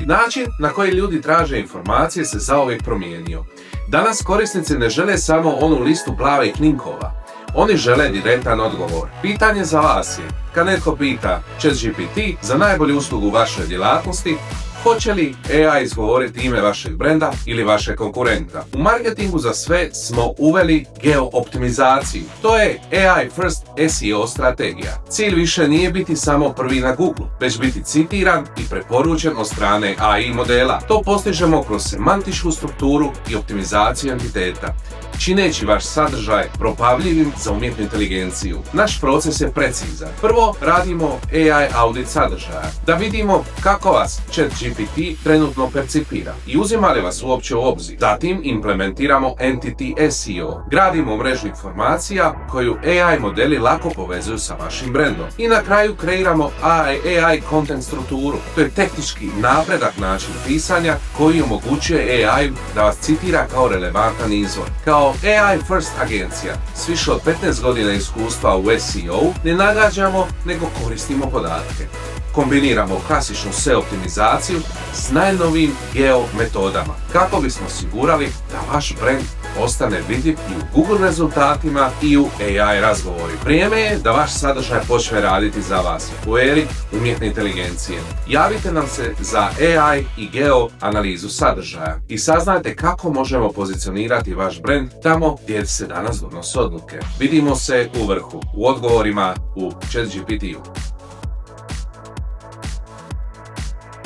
Način na koji ljudi traže informacije se zauvijek promijenio. Danas korisnici ne žele samo onu listu plavih kninkova. Oni žele direktan odgovor. Pitanje za vas je, kad netko pita ChatGPT za najbolju uslugu u vašoj djelatnosti, hoće li AI izgovoriti ime vašeg brenda ili vašeg konkurenta? U marketingu za sve smo uveli geo-optimizaciju. To je AI First SEO strategija. Cilj više nije biti samo prvi na Google, već biti citiran i preporučen od strane AI modela. To postižemo kroz semantičku strukturu i optimizaciju entiteta, čineći vaš sadržaj propavljivim za umjetnu inteligenciju. Naš proces je precizan. Prvo radimo AI audit sadržaja, da vidimo kako vas ChatGPT trenutno percipira i uzima li vas uopće u obzir. Zatim implementiramo Entity SEO, gradimo mrežu informacija koju AI modeli lako povezuju sa vašim brendom. I na kraju kreiramo AI content strukturu. To je tehnički napredak način pisanja koji omogućuje AI da vas citira kao relevantan izvor. Kao AI First agencija s više od 15 godina iskustva u SEO ne nagađamo, nego koristimo podatke. Kombiniramo klasičnu SEO optimizaciju s najnovijim geo metodama kako bismo osigurali da vaš brand ostane vidljiv i u Google rezultatima i u AI razgovori. Vrijeme je da vaš sadržaj počne raditi za vas u eri umjetne inteligencije. Javite nam se za AI i geo analizu sadržaja i saznajte kako možemo pozicionirati vaš brand tamo gdje se danas donose odluke. Vidimo se u vrhu, u odgovorima u ChatGPT-u.